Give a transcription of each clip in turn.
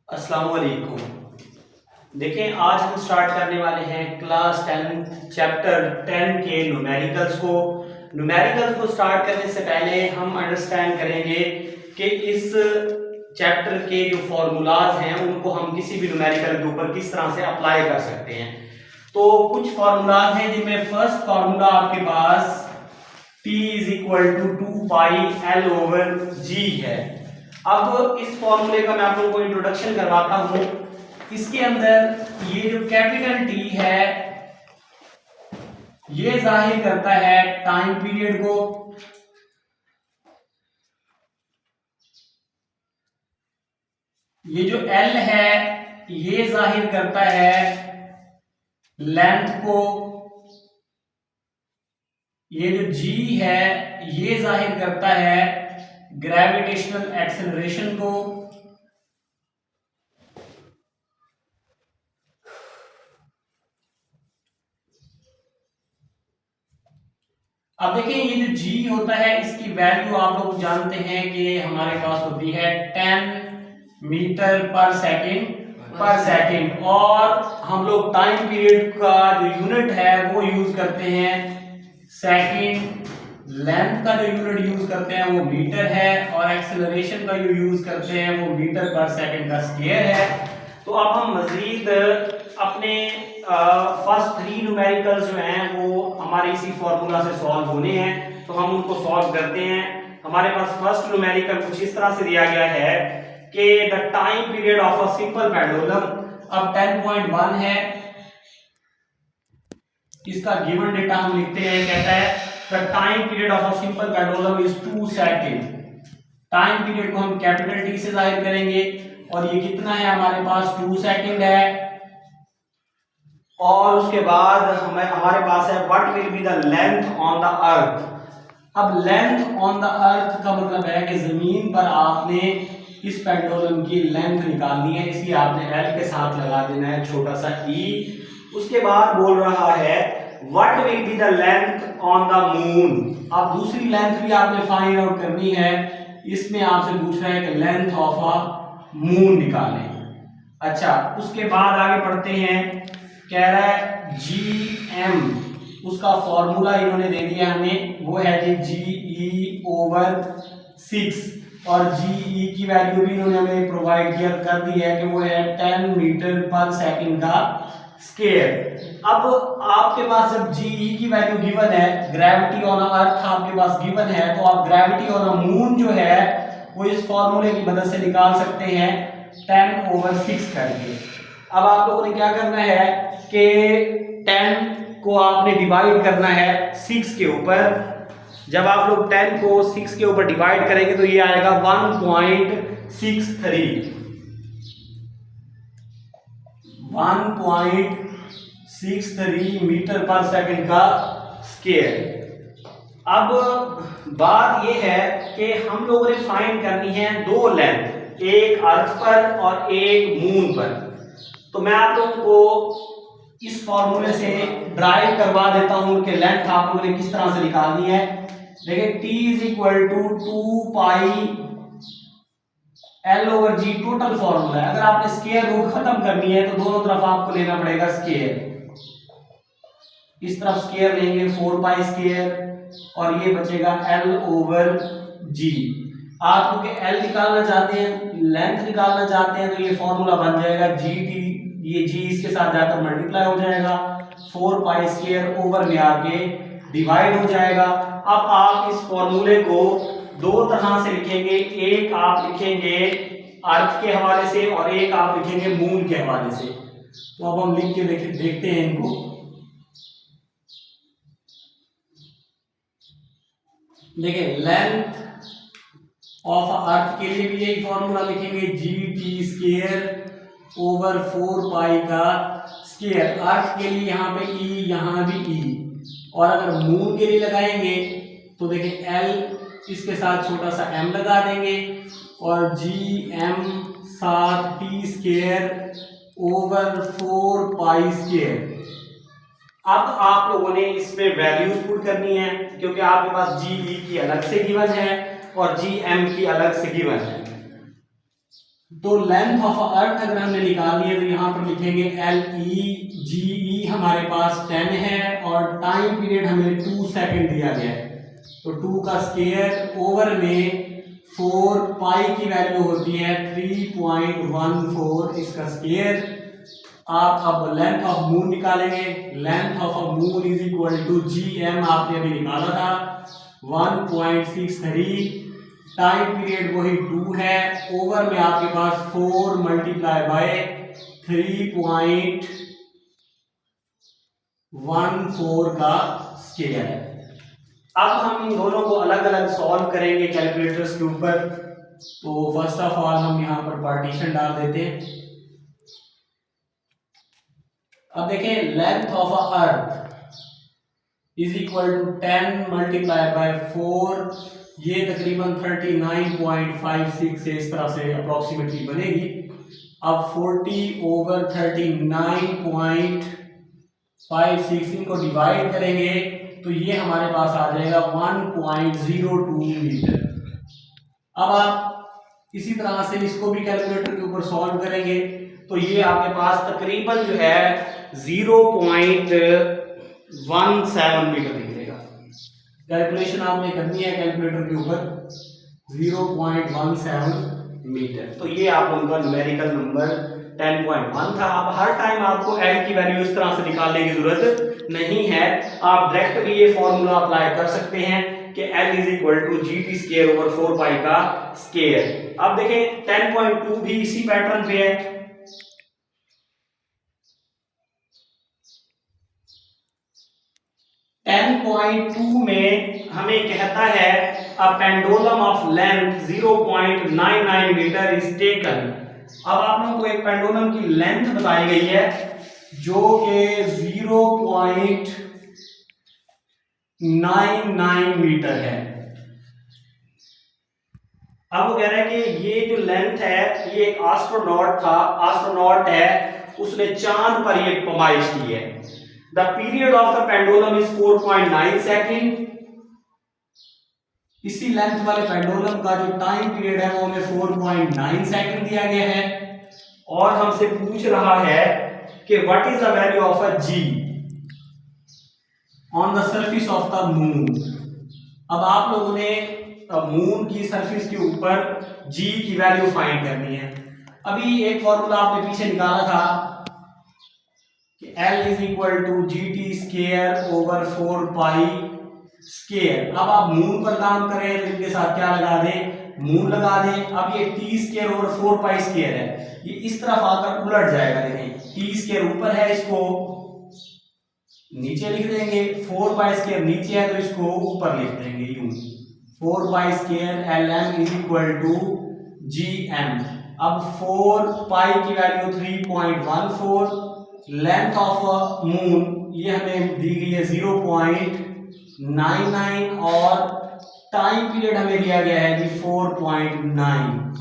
अस्सलाम वालेकुम। देखें, आज हम स्टार्ट करने वाले हैं क्लास 10 चैप्टर 10 के न्यूमेरिकल्स को। न्यूमेरिकल्स को स्टार्ट करने से पहले हम अंडरस्टैंड करेंगे कि इस चैप्टर के जो फॉर्मूलाज हैं उनको हम किसी भी न्यूमेरिकल के ऊपर किस तरह से अप्लाई कर सकते हैं। तो कुछ फॉर्मूलाज हैं जिनमें फर्स्ट फार्मूला आपके पास T is equal to 2 pi L over G है। अब इस फॉर्मूले का मैं आप लोगों को इंट्रोडक्शन करवाता हूं। इसके अंदर ये जो कैपिटल T है ये जाहिर करता है टाइम पीरियड को, ये जो L है ये जाहिर करता है लेंथ को, ये जो G है ये जाहिर करता है ग्रेविटेशनल एक्सेलरेशन को। अब देखिए ये जो G होता है इसकी वैल्यू आप लोग जानते हैं कि हमारे पास होती है 10 मीटर पर सेकंड और हम लोग टाइम पीरियड का जो यूनिट है वो यूज करते हैं सेकंड, लेंथ का जो यूनिट यूज करते हैं वो मीटर है और एक्सेलरेशन का जो यूज करते हैं वो मीटर पर सेकंड का स्क्वायर है। तो अब हम मजीद अपने फर्स्ट 3 न्यूमेरिकल्स जो हैं वो हमारे इसी फॉर्मूला से सॉल्व होने हैं, तो हम उनको सॉल्व करते हैं। हमारे पास फर्स्ट न्यूमेरिकल कुछ इस तरह से दिया गया है कि the time period of a simple pendulum, अब 10.1 है, इसका गिवन डेटा हम लिखते हैं। कहता है the time period of a simple pendulum is 2 second. Time period को हम कैपिटल T से जाहिर करेंगे और ये कितना है हमारे पास 2 सेकंड है। और उसके बाद हमारे पास है what will be the length on the earth. अब लेंथ ऑन द अर्थ का मतलब है कि जमीन पर आपने इस पेंडुलम की लेंथ निकालनी है, इसलिए आपने L के साथ लगा देना है छोटा सा E। उसके बाद बोल रहा है what will be the length on the moon. अब दूसरी लेंथ भी आपने फाइंड आउट करनी है, इसमें आपसे पूछ रहा है कि लेंथ ऑफ अ मून निकालें। अच्छा, उसके बाद आगे पढ़ते हैं, कह रहा है GM, उसका फॉर्मूला इन्होंने दे दिया हमें, वो है जी GE ओवर 6 और GE की वैल्यू भी इन्होंने हमें प्रोवाइड कर दी है कि वो है 10 मीटर पर सेकंड का स्क्वायर। अब आपके पास जब GE की वैल्यू गिवन है, ग्रेविटी ऑन अर्थ आपके पास गिवन है, तो आप ग्रेविटी ऑन मून जो है वो इस फॉर्मूले की मदद से निकाल सकते हैं 10 ओवर 6 करके। अब आप लोगों ने क्या करना है कि 10 को आपने डिवाइड करना है 6 के ऊपर। जब आप लोग 10 को 6 के ऊपर डिवाइड करेंगे तो ये आएगा 1.63 मीटर पर सेकंड का स्क्वायर। अब बात यह है कि हम लोगों ने फाइंड करनी है 2 लेंथ, एक अर्थ पर और एक मून पर। तो मैं आप लोगों को इस फॉर्मूले से ड्राइव करवा देता हूं कि लेंथ आप लोगों ने किस तरह से निकालनी है। देखिए T is equal to 2 pi L over G total formula है। अगर आपने स्क्वायर रूट खत्म करनी है तो दोनों तरफ आपको लेना पड़ेगा स्क्वायर। इस तरफ स्क्वायर लेंगे 4 पाई स्क्वायर और ये बचेगा L ओवर G। आप क्योंकि L निकालना चाहते हैं, लेंथ निकालना चाहते हैं, तो ये फॉर्मूला बन जाएगा GT, ये G इसके साथ जाकर मल्टीप्लाई हो जाएगा, 4 पाई स्क्वायर ओवर में आके डिवाइड हो जाएगा। अब आप इस फॉर्मूले को 2 तरह से लिखेंगे, एक आप लिखेंगे अर्थ के हवाले से और एक आप लिखेंगे मून के हवाले से। तो अब हम लिख के देखते हैं इनको। देखिए लेंथ ऑफ अर्थ के लिए भी यही फॉर्मूला लिखेंगे, GT स्क्वायर ओवर 4 पाई का स्क्वायर। अर्थ के लिए यहाँ पे E, यहाँ भी E। और अगर मून के लिए लगाएंगे तो देखिए L इसके साथ छोटा सा m लगा देंगे और GM साथ T square over 4 pi square. अब आप लोगों ने इसमें वैल्यूज पुट करनी है क्योंकि आपके पास GE की अलग से गिवन है और GM की अलग से गिवन है। तो लेंथ ऑफ अर्थ अगर हमने निकालनी है तो यहाँ पर लिखेंगे LEGE हमारे पास 10 है और टाइम पीरियड हमें 2 सेकंड दिया गया है, तो 2 का स्क्वायर ओवर में 4 पाई की वैल्यू होती है 3.14 इसका स्क्वायर। आप अब लेंथ ऑफ मून निकालेंगे, length of a moon is equal to GM आपने अभी निकाला था 1.63, टाइम पीरियड वही 2 है, ओवर में आपके पास 4 मल्टीप्लाई बाय 3.14 का स्क्वायर है। अब हम इन दोनों को अलग अलग सॉल्व करेंगे कैलकुलेटर्स के ऊपर। तो फर्स्ट ऑफ ऑल हम यहाँ पर पार्टीशन डाल देते हैं। अब देखें length of a earth is equal to 10 multiply by 4, ये तकरीबन 39.56 से इस तरह से अप्रोक्सीमेटली बनेगी। अब 40 ओवर 39.56 इनको डिवाइड करेंगे तो ये हमारे पास आ जाएगा 1.02 मीटर। अब आप इसी तरह से इसको भी कैलकुलेटर के ऊपर सॉल्व करेंगे तो ये आपके पास तकरीबन जो है 0.17 मीटर निकलेगा। कैलकुलेशन आपने करनी है कैलकुलेटर के ऊपर 0.17 मीटर। तो ये आप लोगों का न्यूमेरिकल नंबर 10.1 था। अब हर टाइम आपको L की वैल्यू इस तरह से निकालने की जरूरत नहीं है, आप डायरेक्ट भी ये फॉर्मूला अप्लाई कर सकते हैं कि L is equal to GT square over 4 pi का स्क्वायर। अब देखें 10.2 भी इसी पैटर्न पे है। 10.2 में हमें कहता है a pendulum of length 0.99 metre is taken. अब आप लोगों को एक पेंडुलम की लेंथ बताई गई है जो कि 0.99 मीटर है। अब वो कह रहा है कि ये जो लेंथ है ये एक एस्ट्रोनॉट है, उसने चांद पर ये पैमाइश की है। The period of the pendulum is 4.9 second. इसी लेंथ वाले पेंडुलम का जो टाइम पीरियड है वो हमें 4.9 सेकेंड दिया गया है और हमसे पूछ रहा है कि what is the value of a G on the surface of the moon. अब आप लोगों ने मून की सरफेस के ऊपर G की वैल्यू फाइंड करनी है। अभी एक फॉर्मूला आपने पीछे निकाला था कि L is equal to GT square over 4 pi square. अब आप मून पर काम करें तो इनके साथ क्या लगा दें, मून लगा दें। अब ये T square over 4 pi square है, ये इस तरफ आकर उलट जाएगा। देखें T स्क्वायर ऊपर है, इसको नीचे लिख देंगे, 4 पाई स्क्वायर नीचे है तो इसको ऊपर लिख देंगे यूं। 4 pi square LM is equal to GM। अब 4 पाई की वैल्यू 3.14, लेंथ ऑफ मून ये हमें दी गई है 0.99 और टाइम पीरियड हमें दिया गया है जी 4.9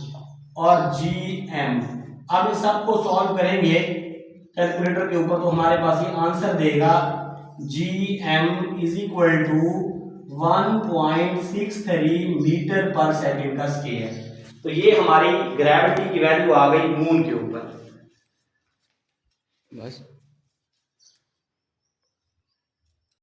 और GM। अब इस सबको सॉल्व करेंगे कैलकुलेटर के ऊपर तो हमारे पास ये आंसर देगा GM is equal to 1.63 metre पर सेकेंड का स्क्वायर। तो ये हमारी ग्रेविटी की वैल्यू आ गई मून के ऊपर। बस।